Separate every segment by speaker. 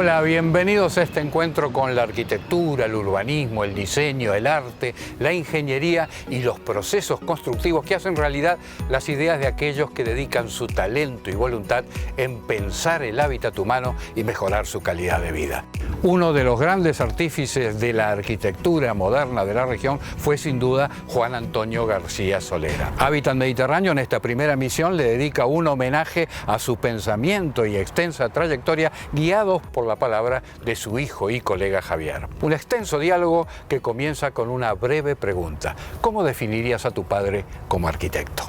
Speaker 1: Hola, bienvenidos a este encuentro con la arquitectura, el urbanismo, el diseño, el arte, la ingeniería y los procesos constructivos que hacen realidad las ideas de aquellos que dedican su talento y voluntad en pensar el hábitat humano y mejorar su calidad de vida. Uno de los grandes artífices de la arquitectura moderna de la región fue sin duda Juan Antonio García Solera. Hábitat Mediterráneo en esta primera emisión le dedica un homenaje a su pensamiento y extensa trayectoria guiados por la palabra de su hijo y colega Javier. Un extenso diálogo que comienza con una breve pregunta. ¿Cómo definirías a tu padre como arquitecto?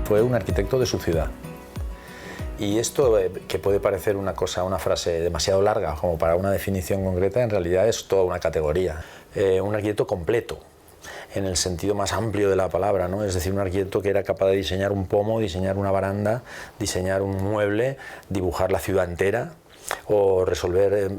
Speaker 2: Fue un arquitecto de su ciudad. Y esto, que puede parecer una frase demasiado larga como para una definición concreta, en realidad es toda una categoría. Un arquitecto completo, en el sentido más amplio de la palabra, ¿no? Es decir, un arquitecto que era capaz de diseñar un pomo, diseñar una baranda, diseñar un mueble, dibujar la ciudad entera o resolver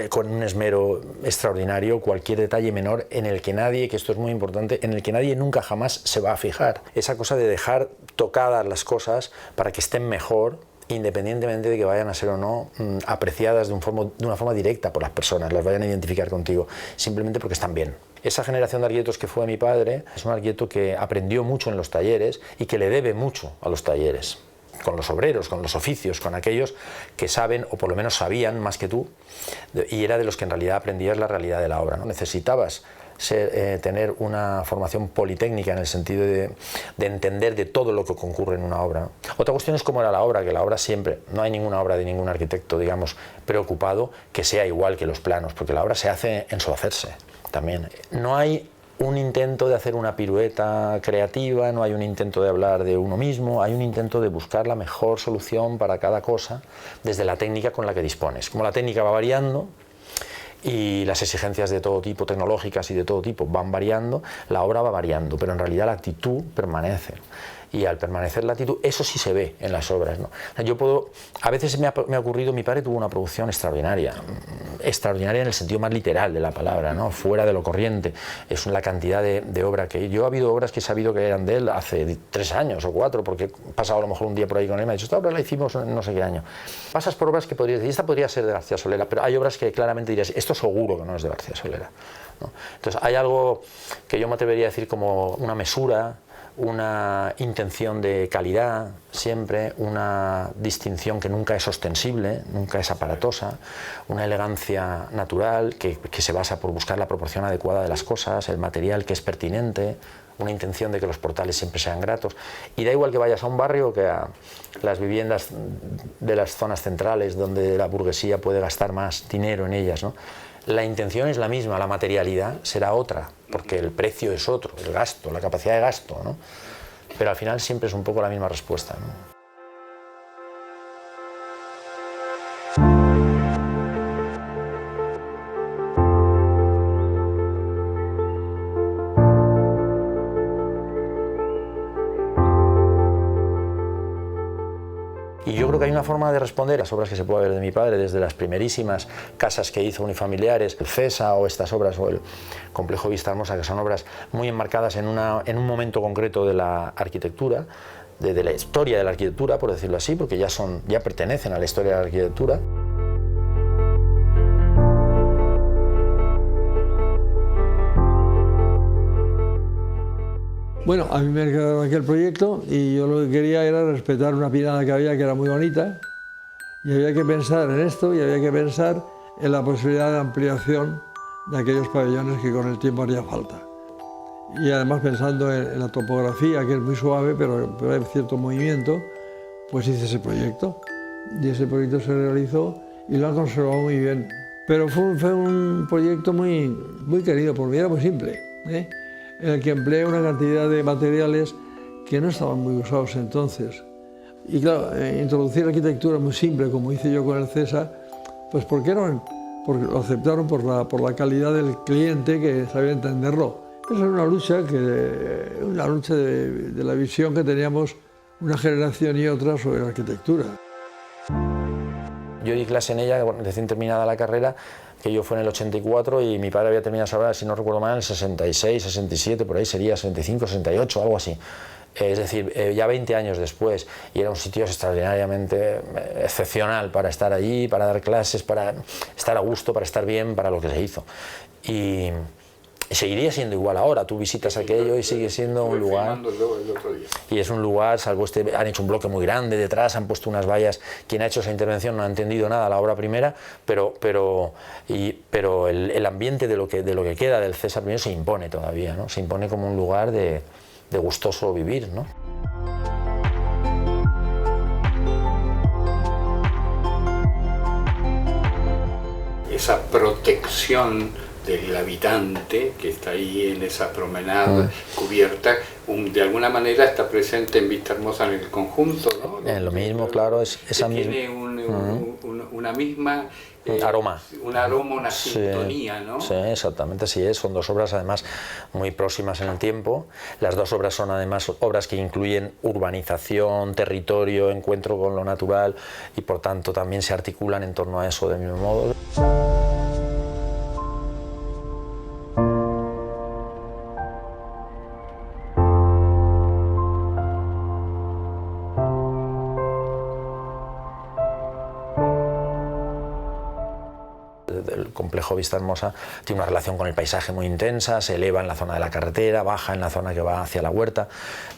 Speaker 2: con un esmero extraordinario cualquier detalle menor en el que nadie, que esto es muy importante, en el que nadie nunca jamás se va a fijar. Esa cosa de dejar tocadas las cosas para que estén mejor, independientemente de que vayan a ser o no apreciadas de una forma directa por las personas, las vayan a identificar contigo, simplemente porque están bien. Esa generación de arquitectos que fue mi padre es un arquitecto que aprendió mucho en los talleres y que le debe mucho a los talleres, con los obreros, con los oficios, con aquellos que saben, o por lo menos sabían más que tú, y era de los que en realidad aprendías la realidad de la obra, ¿no? Necesitabas tener una formación politécnica en el sentido de entender de todo lo que concurre en una obra, ¿no? Otra cuestión es cómo era la obra, que la obra siempre, no hay ninguna obra de ningún arquitecto, digamos, preocupado que sea igual que los planos, porque la obra se hace en su hacerse también. No hay un intento de hacer una pirueta creativa, no hay un intento de hablar de uno mismo, hay un intento de buscar la mejor solución para cada cosa desde la técnica con la que dispones. Como la técnica va variando y las exigencias de todo tipo, tecnológicas y de todo tipo, van variando, la obra va variando, pero en realidad la actitud permanece. Y al permanecer la actitud, eso sí se ve en las obras, ¿no? A veces me ha ocurrido, mi padre tuvo una producción extraordinaria en el sentido más literal de la palabra, ¿no? Fuera de lo corriente. Es la cantidad de obra que yo ha habido obras que he sabido que eran de él hace 3 años o 4, porque he pasado a lo mejor un día por ahí con él y me ha dicho, esta obra la hicimos en no sé qué año. Pasas por obras que podrías decir, esta podría ser de García Solera, pero hay obras que claramente dirías, esto seguro que no es de García Solera, ¿no? Entonces hay algo que yo me atrevería a decir como una mesura, una intención de calidad siempre, una distinción que nunca es ostensible, nunca es aparatosa, una elegancia natural que se basa por buscar la proporción adecuada de las cosas, el material que es pertinente, una intención de que los portales siempre sean gratos. Y da igual que vayas a un barrio que a las viviendas de las zonas centrales donde la burguesía puede gastar más dinero en ellas, ¿no? La intención es la misma, la materialidad será otra, porque el precio es otro, el gasto, la capacidad de gasto, ¿no? Pero al final siempre es un poco la misma respuesta, ¿no? Y yo creo que hay una forma de responder a las obras que se puede ver de mi padre, desde las primerísimas casas que hizo unifamiliares, el CESA o estas obras, o el Complejo Vista Hermosa, que son obras muy enmarcadas en un momento concreto de la arquitectura, de la historia de la arquitectura, por decirlo así, porque ya pertenecen a la historia de la arquitectura.
Speaker 3: Bueno, a mí me quedó aquel proyecto y yo lo que quería era respetar una pinada que había que era muy bonita y había que pensar en esto y había que pensar en la posibilidad de ampliación de aquellos pabellones que con el tiempo haría falta. Y además pensando en la topografía, que es muy suave, pero hay cierto movimiento, pues hice ese proyecto. Y ese proyecto se realizó y lo han conservado muy bien. Pero fue un proyecto muy querido por mí, era muy simple, ¿eh? En el que empleé una cantidad de materiales que no estaban muy usados entonces. Y claro, introducir arquitectura muy simple, como hice yo con el CESA, pues porque lo aceptaron por la calidad del cliente que sabía entenderlo. Esa es una lucha de la visión que teníamos una generación y otra sobre la arquitectura.
Speaker 2: Yo di clase en ella recién terminada la carrera, que yo fue en el 84 y mi padre había terminado esa obra, si no recuerdo mal, en el 66, 67, por ahí sería 65, 68, algo así. Es decir, ya 20 años después, y era un sitio extraordinariamente excepcional para estar allí, para dar clases, para estar a gusto, para estar bien, para lo que se hizo. Y seguiría siendo igual ahora. Tú visitas aquello y sigue siendo un lugar. Y es un lugar, salvo han hecho un bloque muy grande detrás, han puesto unas vallas. Quien ha hecho esa intervención no ha entendido nada la obra primera, pero el ambiente de lo que queda del César I se impone todavía, ¿no? Se impone como un lugar de gustoso vivir, ¿no?
Speaker 1: Esa protección del habitante que está ahí en esa promenada cubierta, de alguna manera está presente en Vista Hermosa en el conjunto, ¿no?
Speaker 2: Lo mismo, claro, es esa
Speaker 1: tiene una misma
Speaker 2: aroma.
Speaker 1: Un aroma, una sintonía, ¿no?
Speaker 2: Sí, exactamente, así es. Son dos obras además muy próximas en el tiempo. Las dos obras son además obras que incluyen urbanización, territorio, encuentro con lo natural y por tanto también se articulan en torno a eso del mismo modo. El complejo Vista Hermosa tiene una relación con el paisaje muy intensa, se eleva en la zona de la carretera, baja en la zona que va hacia la huerta,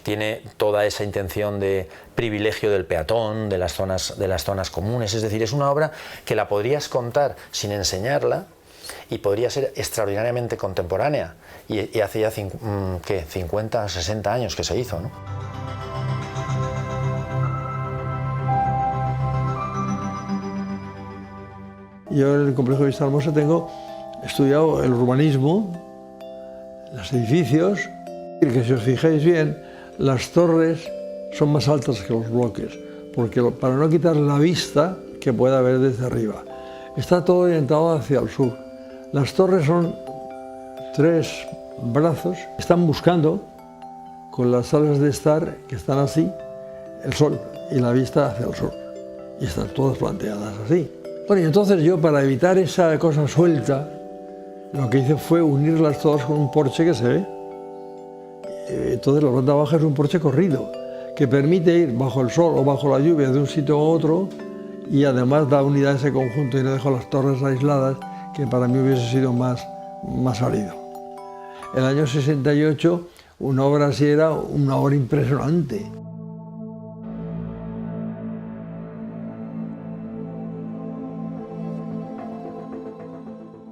Speaker 2: tiene toda esa intención de privilegio del peatón, de las zonas comunes, es decir, es una obra que la podrías contar sin enseñarla y podría ser extraordinariamente contemporánea, y hace ya 50 o 60 años que se hizo, ¿no?
Speaker 3: Yo en el complejo de Vista Hermosa tengo estudiado el urbanismo, los edificios, y que si os fijáis bien, las torres son más altas que los bloques, porque para no quitar la vista que pueda haber desde arriba. Está todo orientado hacia el sur. Las torres son 3 brazos, están buscando, con las salas de estar que están así, el sol y la vista hacia el sur. Y están todas planteadas así. Bueno, y entonces yo, para evitar esa cosa suelta, lo que hice fue unirlas todas con un porche que se ve. Entonces la planta baja es un porche corrido, que permite ir bajo el sol o bajo la lluvia de un sitio a otro, y además da unidad a ese conjunto y no dejo las torres aisladas, que para mí hubiese sido más árido. El año 68, una obra así era una obra impresionante.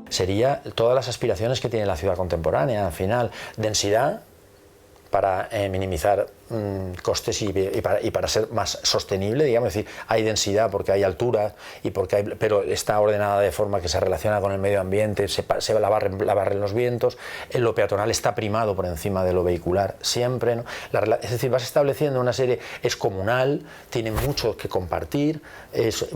Speaker 2: Sería todas las aspiraciones que tiene la ciudad contemporánea, al final, densidad para minimizar costes y para ser más sostenible, digamos, es decir, hay densidad porque hay altura y pero está ordenada de forma que se relaciona con el medio ambiente, se la barren los vientos, lo peatonal está primado por encima de lo vehicular siempre, ¿no? Es decir, vas estableciendo una serie, es comunal, tiene mucho que compartir, es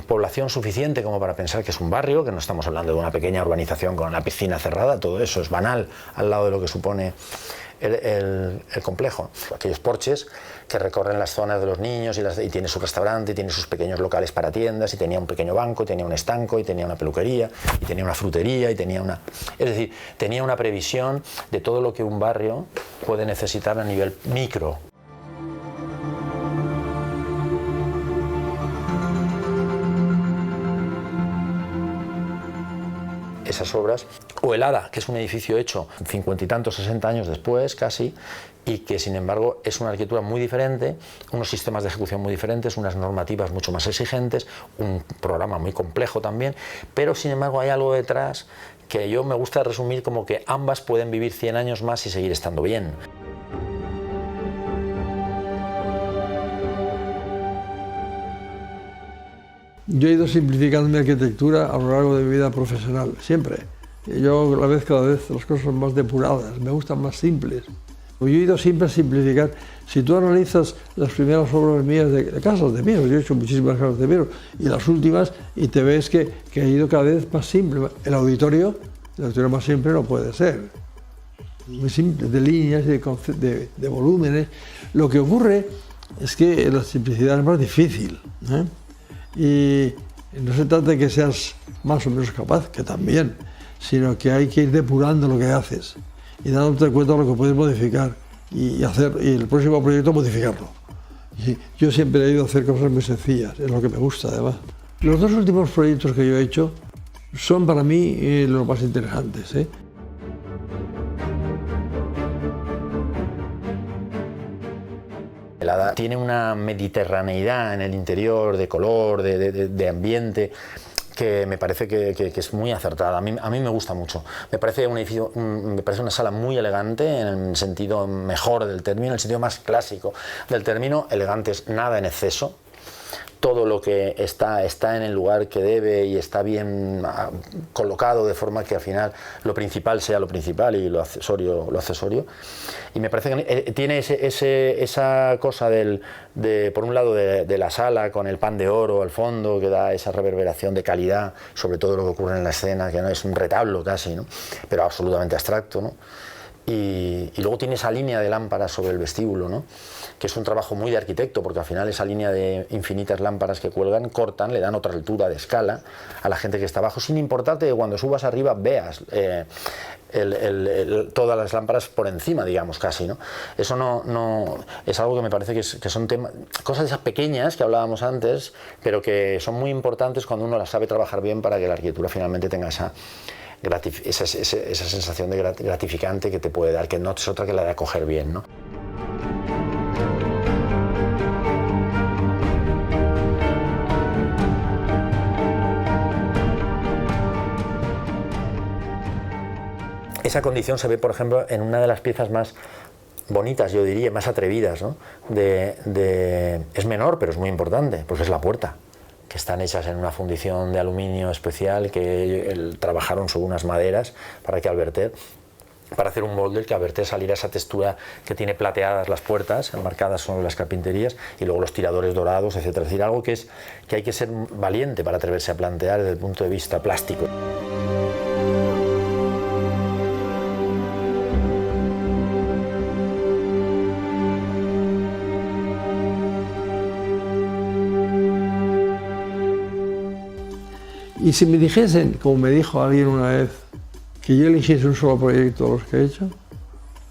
Speaker 2: población suficiente como para pensar que es un barrio, que no estamos hablando de una pequeña urbanización con una piscina cerrada, todo eso es banal al lado de lo que supone el complejo. Aquellos porches que recorren las zonas de los niños y tiene su restaurante, y tiene sus pequeños locales para tiendas, y tenía un pequeño banco, y tenía un estanco, y tenía una peluquería, y tenía una frutería, y tenía una... Es decir, tenía una previsión de todo lo que un barrio puede necesitar a nivel micro. Esas obras, o el Hada, que es un edificio hecho 50 y tantos, 60 años después casi, y que sin embargo es una arquitectura muy diferente, unos sistemas de ejecución muy diferentes, unas normativas mucho más exigentes, un programa muy complejo también, pero sin embargo hay algo detrás que yo me gusta resumir como que ambas pueden vivir 100 años más y seguir estando bien.
Speaker 3: Yo he ido simplificando mi arquitectura a lo largo de mi vida profesional, siempre. Yo cada vez las cosas son más depuradas, me gustan más simples. Yo he ido siempre a simplificar. Si tú analizas las primeras obras mías de casas de Miros, yo he hecho muchísimas casas de Miros, y las últimas, y te ves que he ido cada vez más simple. El auditorio más simple no puede ser. Muy simple, de líneas, de volúmenes. Lo que ocurre es que la simplicidad es más difícil, ¿eh? Y no se trata de que seas más o menos capaz, que también, sino que hay que ir depurando lo que haces y dándote cuenta de lo que puedes modificar y el próximo proyecto modificarlo. Y yo siempre he ido a hacer cosas muy sencillas, es lo que me gusta además. Los dos últimos proyectos que yo he hecho son para mí los más interesantes, ¿eh?
Speaker 2: El Hada tiene una mediterraneidad en el interior, de color, de ambiente, que me parece que es muy acertada. A mí me gusta mucho. Me parece un edificio, me parece una sala muy elegante en el sentido mejor del término, en el sentido más clásico del término. Elegante es nada en exceso. Todo lo que está en el lugar que debe y está bien colocado de forma que al final lo principal sea lo principal y lo accesorio lo accesorio. Y me parece que tiene esa cosa por un lado de la sala con el pan de oro al fondo que da esa reverberación de calidad sobre todo lo que ocurre en la escena, que no es un retablo casi, ¿no? Pero absolutamente abstracto, ¿no? Y luego tiene esa línea de lámparas sobre el vestíbulo, ¿no? Que es un trabajo muy de arquitecto, porque al final esa línea de infinitas lámparas que cuelgan, cortan, le dan otra altura de escala a la gente que está abajo, sin importarte que cuando subas arriba veas todas las lámparas por encima, digamos, casi, ¿no? Eso no es algo que me parece que son cosas esas pequeñas que hablábamos antes, pero que son muy importantes cuando uno las sabe trabajar bien para que la arquitectura finalmente tenga esa sensación de gratificante que te puede dar, que no es otra que la de acoger bien, ¿no? Esa condición se ve, por ejemplo, en una de las piezas más bonitas, yo diría, más atrevidas, ¿no? Es menor, pero es muy importante, porque es la puerta, que están hechas en una fundición de aluminio especial que trabajaron sobre unas maderas para hacer un molde que al verter saliera esa textura que tiene plateadas las puertas, enmarcadas sobre las carpinterías, y luego los tiradores dorados, etc. Es decir, algo que hay que ser valiente para atreverse a plantear desde el punto de vista plástico.
Speaker 3: Y si me dijesen, como me dijo alguien una vez, que yo eligiese un solo proyecto de los que he hecho,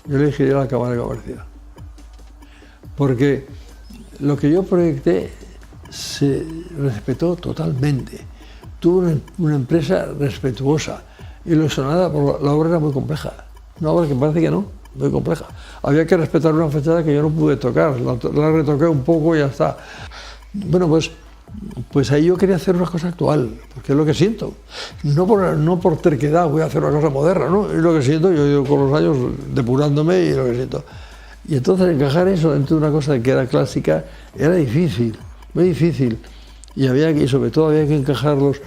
Speaker 3: yo elegiría la Cámara Comercial. Porque lo que yo proyecté se respetó totalmente. Tuve una empresa respetuosa y ilusionada, porque la obra era muy compleja. Una obra que parece que no, muy compleja. Había que respetar una fachada que yo no pude tocar, la retoqué un poco y ya está. Bueno, pues ahí yo quería hacer una cosa actual, porque es lo que siento. No por terquedad voy a hacer una cosa moderna, ¿no? Es lo que siento, yo he ido con los años depurándome y es lo que siento. Y entonces encajar eso dentro de una cosa que era clásica era difícil, muy difícil. Y sobre todo había que encajar los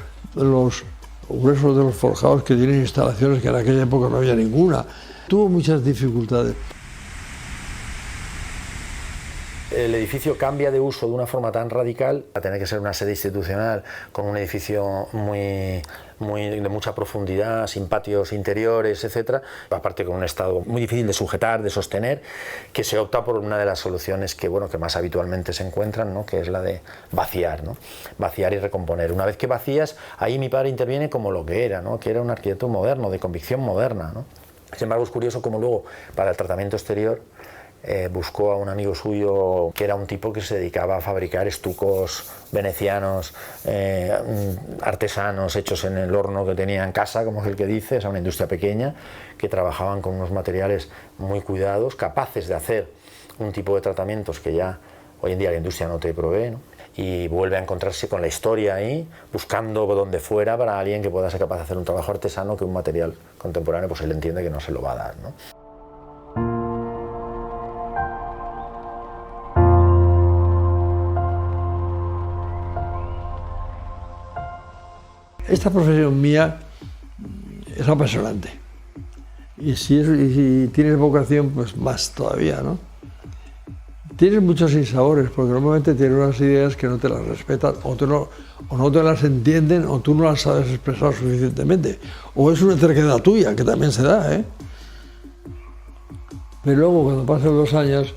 Speaker 3: gruesos de los forjados que tienen instalaciones que en aquella época no había ninguna. Tuvo muchas dificultades.
Speaker 2: El edificio cambia de uso de una forma tan radical a tener que ser una sede institucional con un edificio de mucha profundidad, sin patios interiores, etcétera, aparte con un estado muy difícil de sujetar, de sostener, que se opta por una de las soluciones que más habitualmente se encuentran, ¿no? Que es la de vaciar, ¿no? Vaciar y recomponer. Una vez que vacías, ahí mi padre interviene como lo que era, ¿no? Que era un arquitecto moderno, de convicción moderna, ¿no? Sin embargo, es curioso cómo luego, para el tratamiento exterior, buscó a un amigo suyo que era un tipo que se dedicaba a fabricar estucos venecianos, artesanos, hechos en el horno que tenía en casa, como es el que dice, es una industria pequeña, que trabajaban con unos materiales muy cuidados, capaces de hacer un tipo de tratamientos que ya hoy en día la industria no te provee, ¿no? Y vuelve a encontrarse con la historia ahí, buscando donde fuera para alguien que pueda ser capaz de hacer un trabajo artesano que un material contemporáneo, pues él entiende que no se lo va a dar, ¿no?
Speaker 3: Esta profesión mía es apasionante. Y si tienes vocación, pues más todavía, ¿no? Tienes muchos sinsabores, porque normalmente tienes unas ideas que no te las respetan, o no te las entienden, o tú no las sabes expresar suficientemente. O es una terquedad tuya, que también se da, ¿eh? Pero luego, cuando pasan los años,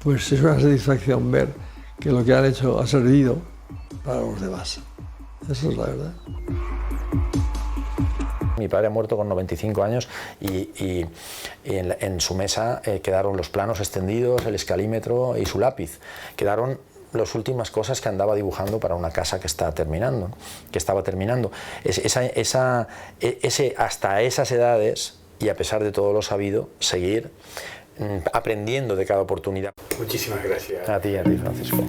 Speaker 3: pues es una satisfacción ver que lo que han hecho ha servido para los demás. Eso es la verdad.
Speaker 2: Mi padre ha muerto con 95 años y en su mesa quedaron los planos extendidos, el escalímetro y su lápiz. Quedaron las últimas cosas que andaba dibujando para una casa que estaba terminando. Hasta esas edades, y a pesar de todo lo sabido, seguir aprendiendo de cada oportunidad.
Speaker 1: Muchísimas gracias.
Speaker 2: A ti, Francisco.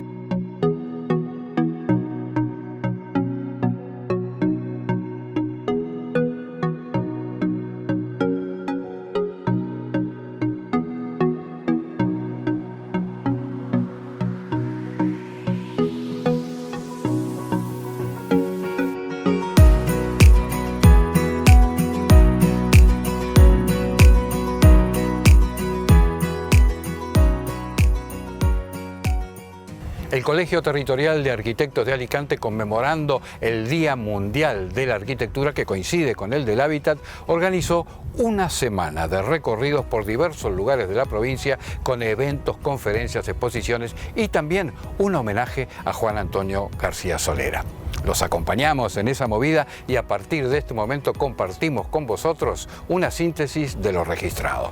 Speaker 1: El Colegio Territorial de Arquitectos de Alicante, conmemorando el Día Mundial de la Arquitectura, que coincide con el del Hábitat, organizó una semana de recorridos por diversos lugares de la provincia con eventos, conferencias, exposiciones y también un homenaje a Juan Antonio García Solera. Los acompañamos en esa movida y a partir de este momento compartimos con vosotros una síntesis de lo registrado.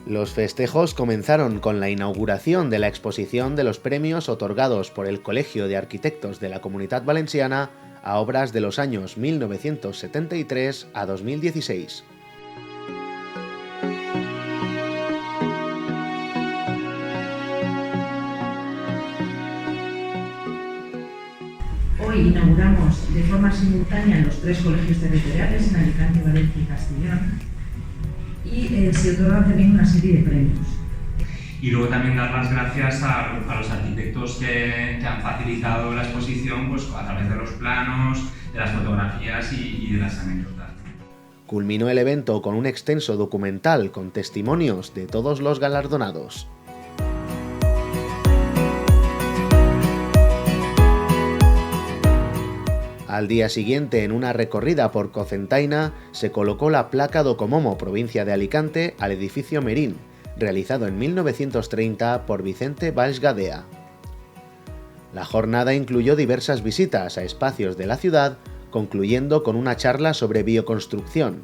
Speaker 4: Los festejos comenzaron con la inauguración de la exposición de los premios otorgados por el Colegio de Arquitectos de la Comunitat Valenciana a obras de los años 1973 a 2016.
Speaker 5: Hoy inauguramos de forma simultánea en los 3 colegios territoriales, en Alicante, Valencia y Castellón, y se otorgan también una serie de premios.
Speaker 6: Y luego también dar las gracias a los arquitectos que han facilitado la exposición, pues, a través de los planos, de las fotografías y de las anécdotas.
Speaker 4: Culminó el evento con un extenso documental con testimonios de todos los galardonados. Al día siguiente, en una recorrida por Cocentaina, se colocó la placa Docomomo, provincia de Alicante, al edificio Merín, realizado en 1930 por Vicente Valls Gadea. La jornada incluyó diversas visitas a espacios de la ciudad, concluyendo con una charla sobre bioconstrucción.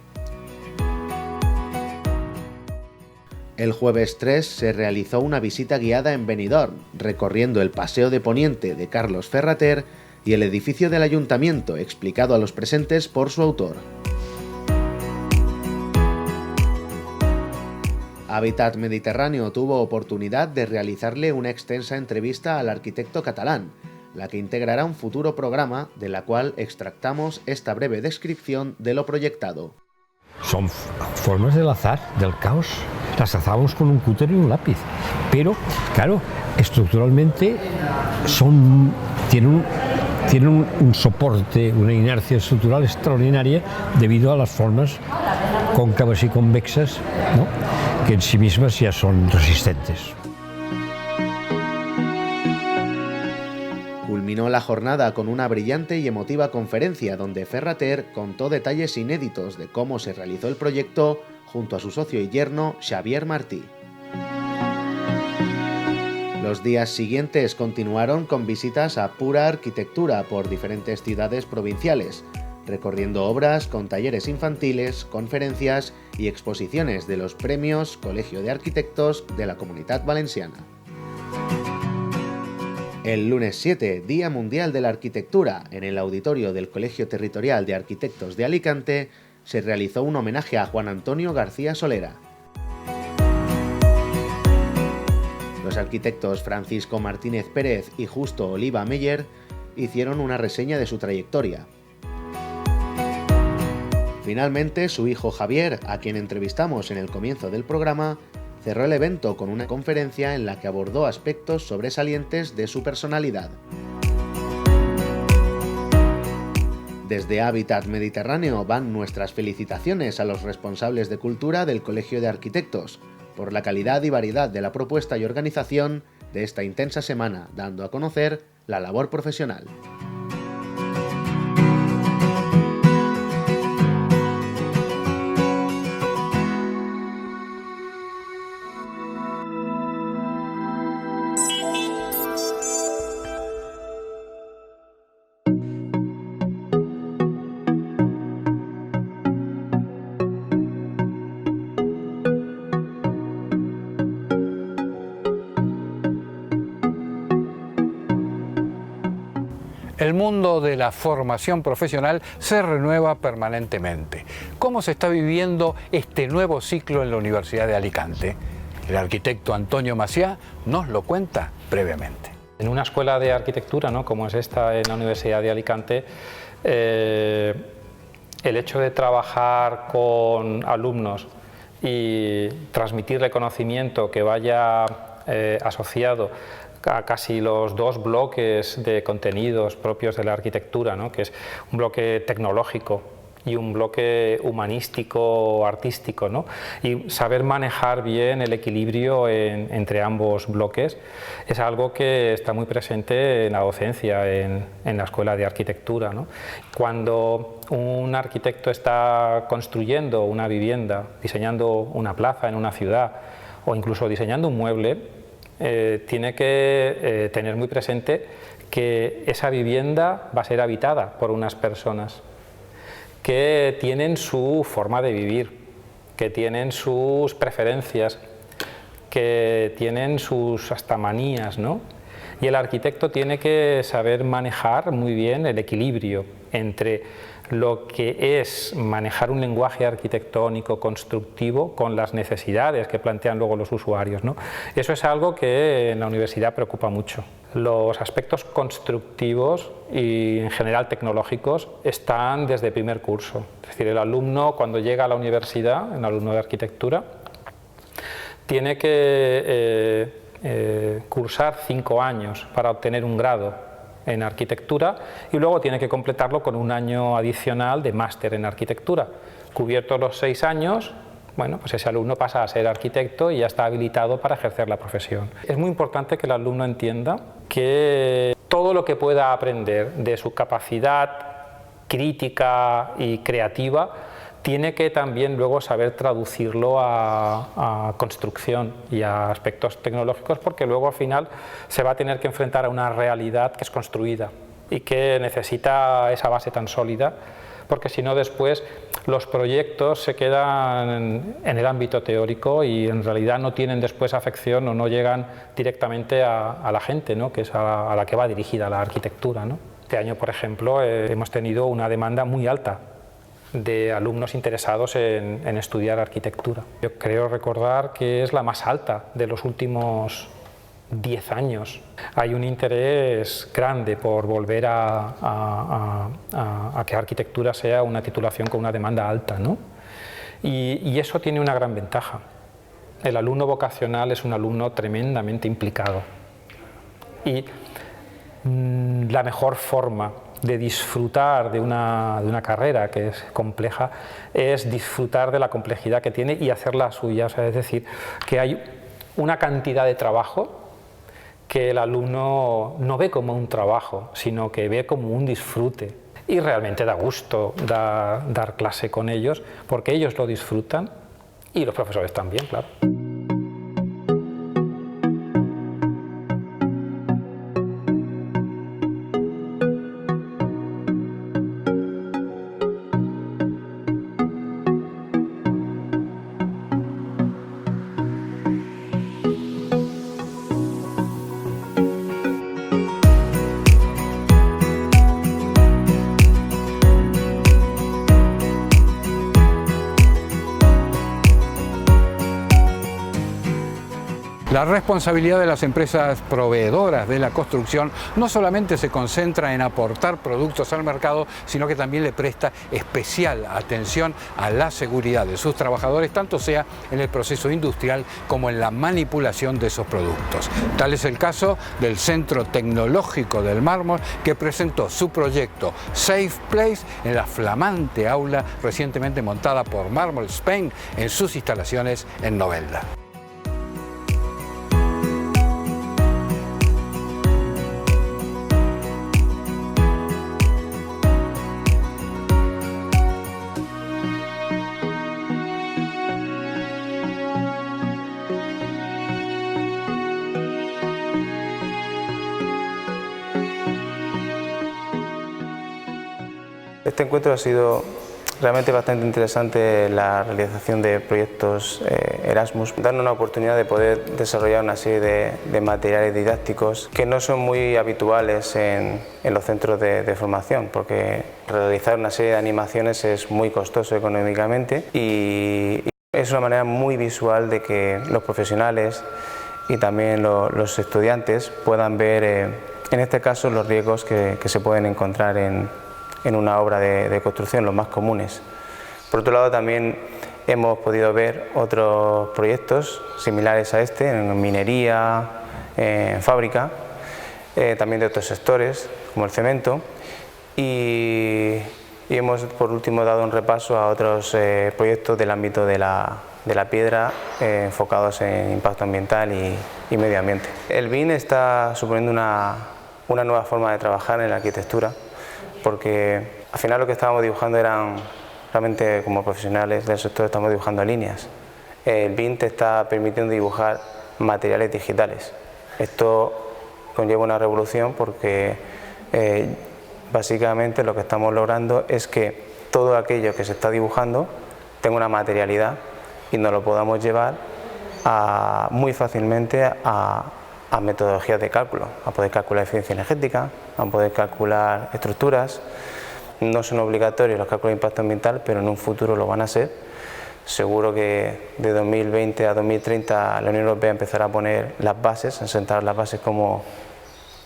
Speaker 4: El jueves 3 se realizó una visita guiada en Benidorm, recorriendo el Paseo de Poniente de Carlos Ferrater y el edificio del Ayuntamiento, explicado a los presentes por su autor. Hábitat Mediterráneo tuvo oportunidad de realizarle una extensa entrevista al arquitecto catalán, la que integrará un futuro programa, de la cual extractamos esta breve descripción de lo proyectado.
Speaker 7: Son formas del azar, del caos. Las trazamos con un cúter y un lápiz. Pero, claro, estructuralmente tienen un soporte, una inercia estructural extraordinaria debido a las formas cóncavas y convexas, ¿no?, que en sí mismas ya son resistentes.
Speaker 4: Culminó la jornada con una brillante y emotiva conferencia donde Ferrater contó detalles inéditos de cómo se realizó el proyecto junto a su socio y yerno Xavier Martí. Los días siguientes continuaron con visitas a Pura Arquitectura por diferentes ciudades provinciales, recorriendo obras con talleres infantiles, conferencias y exposiciones de los premios Colegio de Arquitectos de la Comunitat Valenciana. El lunes 7, Día Mundial de la Arquitectura, en el auditorio del Colegio Territorial de Arquitectos de Alicante, se realizó un homenaje a Juan Antonio García Solera. Los arquitectos Francisco Martínez Pérez y Justo Oliva Meyer hicieron una reseña de su trayectoria. Finalmente, su hijo Javier, a quien entrevistamos en el comienzo del programa, cerró el evento con una conferencia en la que abordó aspectos sobresalientes de su personalidad. Desde Hábitat Mediterráneo van nuestras felicitaciones a los responsables de cultura del Colegio de Arquitectos por la calidad y variedad de la propuesta y organización de esta intensa semana, dando a conocer la labor profesional.
Speaker 1: El mundo de la formación profesional se renueva permanentemente. ¿Cómo se está viviendo este nuevo ciclo en la Universidad de Alicante? El arquitecto Antonio Macià nos lo cuenta brevemente.
Speaker 8: En una escuela de arquitectura, ¿no?, como es esta en la Universidad de Alicante, el hecho de trabajar con alumnos y transmitirle conocimiento que vaya asociado a casi los dos bloques de contenidos propios de la arquitectura, ¿no?, que es un bloque tecnológico y un bloque humanístico, artístico, ¿no?, y saber manejar bien el equilibrio entre ambos bloques es algo que está muy presente en la docencia, en la escuela de arquitectura, ¿no? Cuando un arquitecto está construyendo una vivienda, diseñando una plaza en una ciudad o incluso diseñando un mueble, tiene que tener muy presente que esa vivienda va a ser habitada por unas personas que tienen su forma de vivir, que tienen sus preferencias, que tienen sus hasta manías, ¿no? Y el arquitecto tiene que saber manejar muy bien el equilibrio entre lo que es manejar un lenguaje arquitectónico constructivo con las necesidades que plantean luego los usuarios, ¿no? Eso es algo que en la universidad preocupa mucho. Los aspectos constructivos y en general tecnológicos están desde primer curso. Es decir, el alumno cuando llega a la universidad, el alumno de arquitectura, tiene que cursar 5 años para obtener un grado en arquitectura y luego tiene que completarlo con un año adicional de máster en arquitectura. Cubiertos los 6 años, bueno, pues ese alumno pasa a ser arquitecto y ya está habilitado para ejercer la profesión. Es muy importante que el alumno entienda que todo lo que pueda aprender de su capacidad crítica y creativa tiene que también luego saber traducirlo a construcción y a aspectos tecnológicos, porque luego al final se va a tener que enfrentar a una realidad que es construida y que necesita esa base tan sólida, porque si no después los proyectos se quedan en el ámbito teórico y en realidad no tienen después afección o no llegan directamente a la gente, ¿no?, que es a la que va dirigida la arquitectura, ¿no? Este año, por ejemplo, hemos tenido una demanda muy alta de alumnos interesados en estudiar arquitectura. Yo creo recordar que es la más alta de los últimos 10 años. Hay un interés grande por volver a que arquitectura sea una titulación con una demanda alta, ¿no? Y eso tiene una gran ventaja. El alumno vocacional es un alumno tremendamente implicado. Y la mejor forma de disfrutar de una carrera que es compleja es disfrutar de la complejidad que tiene y hacerla suya. O sea, es decir, que hay una cantidad de trabajo que el alumno no ve como un trabajo, sino que ve como un disfrute. Y realmente da gusto dar clase con ellos, porque ellos lo disfrutan y los profesores también, claro.
Speaker 1: La responsabilidad de las empresas proveedoras de la construcción no solamente se concentra en aportar productos al mercado, sino que también le presta especial atención a la seguridad de sus trabajadores, tanto sea en el proceso industrial como en la manipulación de esos productos. Tal es el caso del Centro Tecnológico del Mármol, que presentó su proyecto Safe Place en la flamante aula recientemente montada por Mármol Spain en sus instalaciones en Novelda.
Speaker 9: Este encuentro ha sido realmente bastante interesante la realización de proyectos Erasmus, dan una oportunidad de poder desarrollar una serie de materiales didácticos que no son muy habituales en los centros de formación, porque realizar una serie de animaciones es muy costoso económicamente y es una manera muy visual de que los profesionales y también los estudiantes puedan ver, en este caso, los riesgos que se pueden encontrar en una obra de construcción, los más comunes. Por otro lado, también hemos podido ver otros proyectos similares a este, en minería, en fábrica, también de otros sectores, como el cemento, y hemos, por último, dado un repaso a otros proyectos del ámbito de la piedra, enfocados en impacto ambiental y medio ambiente. El BIM está suponiendo una nueva forma de trabajar en la arquitectura, porque al final lo que estábamos dibujando eran, realmente como profesionales del sector estamos dibujando líneas. El BIM te está permitiendo dibujar materiales digitales. Esto conlleva una revolución porque básicamente lo que estamos logrando es que todo aquello que se está dibujando tenga una materialidad y nos lo podamos llevar muy fácilmente a metodologías de cálculo, a poder calcular eficiencia energética, a poder calcular estructuras. No son obligatorios los cálculos de impacto ambiental, pero en un futuro lo van a ser. Seguro que de 2020 a 2030 la Unión Europea empezará a poner las bases, a sentar las bases como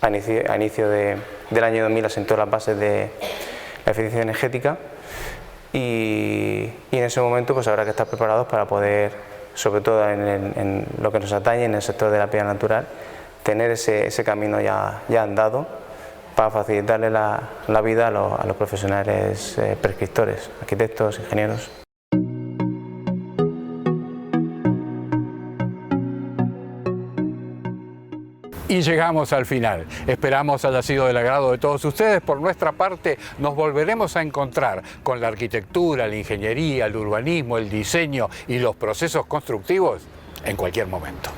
Speaker 9: a inicio del año 2000 asentó las bases de la eficiencia energética y en ese momento pues habrá que estar preparados para poder, sobre todo en lo que nos atañe en el sector de la piedra natural, tener ese camino ya andado para facilitarle la vida a los profesionales prescriptores, arquitectos, ingenieros.
Speaker 1: Y llegamos al final. Esperamos haya sido del agrado de todos ustedes. Por nuestra parte, nos volveremos a encontrar con la arquitectura, la ingeniería, el urbanismo, el diseño y los procesos constructivos en cualquier momento.